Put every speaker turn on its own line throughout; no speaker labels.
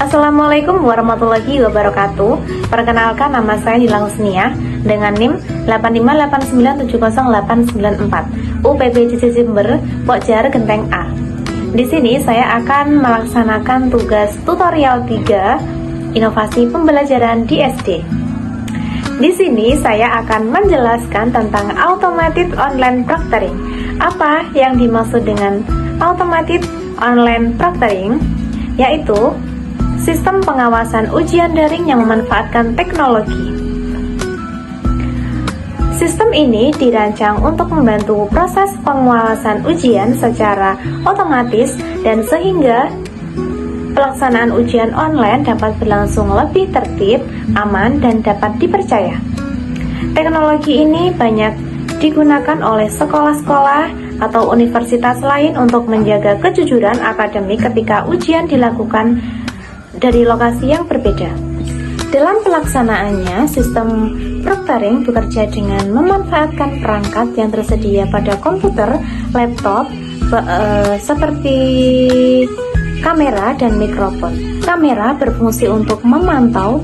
Assalamualaikum warahmatullahi wabarakatuh. Perkenalkan, nama saya Hilang Husniah dengan NIM 858970894 UPBCC Jember, Pokjar Genteng A. Di sini saya akan melaksanakan tugas tutorial 3 inovasi pembelajaran di SD. Di sini saya akan menjelaskan tentang automated online proctoring. Apa yang dimaksud dengan automated online proctoring? Yaitu sistem pengawasan ujian daring yang memanfaatkan teknologi. Sistem ini dirancang untuk membantu proses pengawasan ujian secara otomatis dan sehingga pelaksanaan ujian online dapat berlangsung lebih tertib, aman, dan dapat dipercaya. Teknologi ini banyak digunakan oleh sekolah-sekolah atau universitas lain untuk menjaga kejujuran akademik ketika ujian dilakukan dari lokasi yang berbeda. Dalam pelaksanaannya, sistem proctoring bekerja dengan memanfaatkan perangkat yang tersedia pada komputer, laptop, seperti kamera dan mikrofon. Kamera berfungsi untuk memantau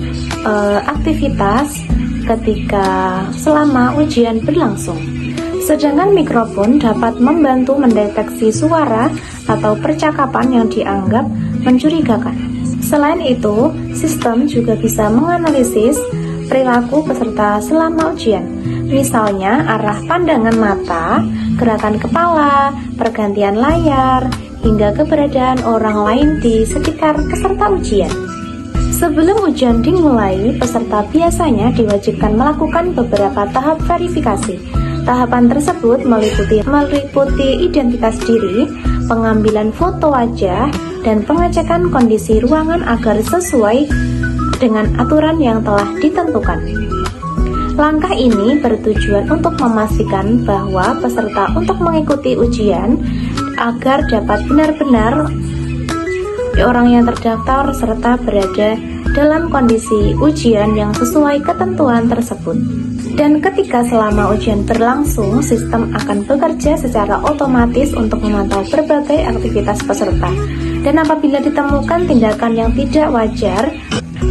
aktivitas ketika selama ujian berlangsung. Sedangkan mikrofon dapat membantu mendeteksi suara atau percakapan yang dianggap mencurigakan. Selain itu, sistem juga bisa menganalisis perilaku peserta selama ujian. Misalnya, arah pandangan mata, gerakan kepala, pergantian layar, hingga keberadaan orang lain di sekitar peserta ujian. Sebelum ujian dimulai, peserta biasanya diwajibkan melakukan beberapa tahap verifikasi. Tahapan tersebut meliputi identitas diri, pengambilan foto wajah, dan pengecekan kondisi ruangan agar sesuai dengan aturan yang telah ditentukan. Langkah ini bertujuan untuk memastikan bahwa peserta untuk mengikuti ujian agar dapat benar-benar orang yang terdaftar serta berada dalam kondisi ujian yang sesuai ketentuan tersebut. Dan ketika selama ujian berlangsung, sistem akan bekerja secara otomatis untuk memantau berbagai aktivitas peserta. Dan apabila ditemukan tindakan yang tidak wajar,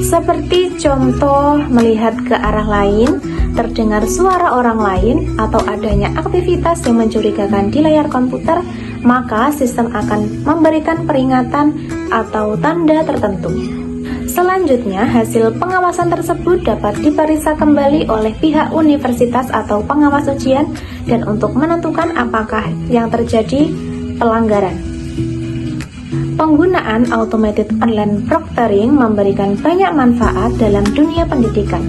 seperti contoh melihat ke arah lain, terdengar suara orang lain, atau adanya aktivitas yang mencurigakan di layar komputer, maka sistem akan memberikan peringatan atau tanda tertentu. Selanjutnya, hasil pengawasan tersebut dapat diperiksa kembali oleh pihak universitas atau pengawas ujian dan untuk menentukan apakah yang terjadi pelanggaran. Penggunaan automated online proctoring memberikan banyak manfaat dalam dunia pendidikan.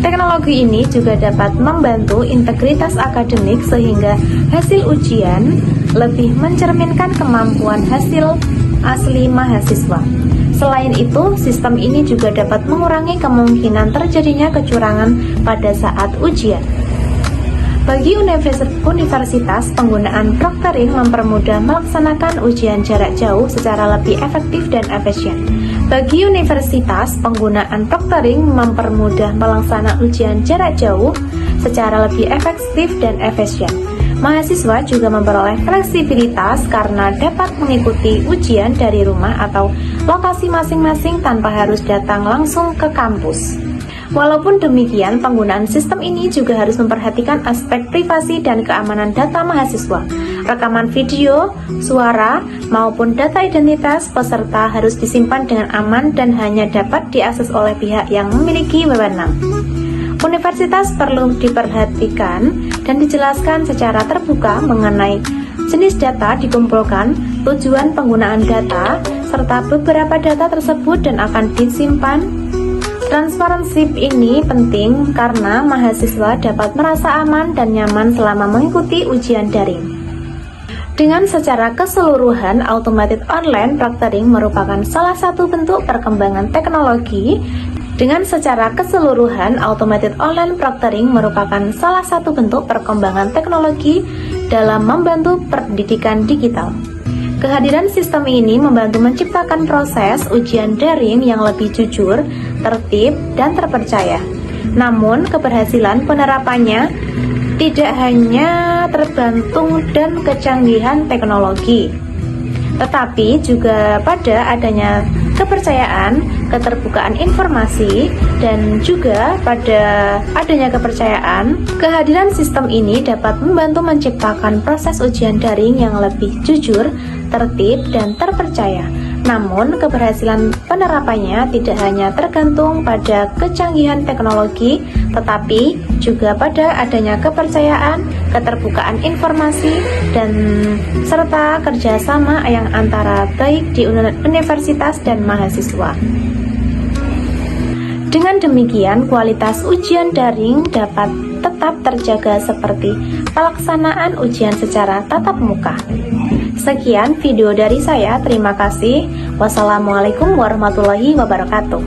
Teknologi ini juga dapat membantu integritas akademik sehingga hasil ujian lebih mencerminkan kemampuan hasil asli mahasiswa. Selain itu, sistem ini juga dapat mengurangi kemungkinan terjadinya kecurangan pada saat ujian. Bagi universitas, penggunaan proctoring mempermudah melaksanakan ujian jarak jauh secara lebih efektif dan efisien. Bagi universitas, penggunaan proctoring mempermudah melaksanakan ujian jarak jauh secara lebih efektif dan efisien. Mahasiswa juga memperoleh fleksibilitas karena dapat mengikuti ujian dari rumah atau lokasi masing-masing tanpa harus datang langsung ke kampus. Walaupun demikian, penggunaan sistem ini juga harus memperhatikan aspek privasi dan keamanan data mahasiswa. Rekaman video, suara, maupun data identitas peserta harus disimpan dengan aman dan hanya dapat diakses oleh pihak yang memiliki wewenang. Universitas perlu diperhatikan dan dijelaskan secara terbuka mengenai jenis data dikumpulkan, tujuan penggunaan data, serta beberapa data tersebut dan akan disimpan. Transparansi ini penting karena mahasiswa dapat merasa aman dan nyaman selama mengikuti ujian daring. Dengan secara keseluruhan, automated online proctoring merupakan salah satu bentuk perkembangan teknologi. Dengan secara keseluruhan, automated online proctoring merupakan salah satu bentuk perkembangan teknologi dalam membantu pendidikan digital. Kehadiran sistem ini membantu menciptakan proses ujian daring yang lebih jujur, tertib, dan terpercaya. Namun, keberhasilan penerapannya tidak hanya tergantung dan kecanggihan teknologi, tetapi juga pada adanya kepercayaan, keterbukaan informasi, dan juga pada adanya kepercayaan, kehadiran sistem ini dapat membantu menciptakan proses ujian daring yang lebih jujur, tertib, dan terpercaya. Namun, keberhasilan penerapannya tidak hanya tergantung pada kecanggihan teknologi, tetapi juga pada adanya kepercayaan, keterbukaan informasi, dan serta kerjasama yang antara baik di universitas dan mahasiswa. Dengan demikian, kualitas ujian daring dapat tetap terjaga seperti pelaksanaan ujian secara tatap muka. Sekian video dari saya, terima kasih. Wassalamualaikum warahmatullahi wabarakatuh.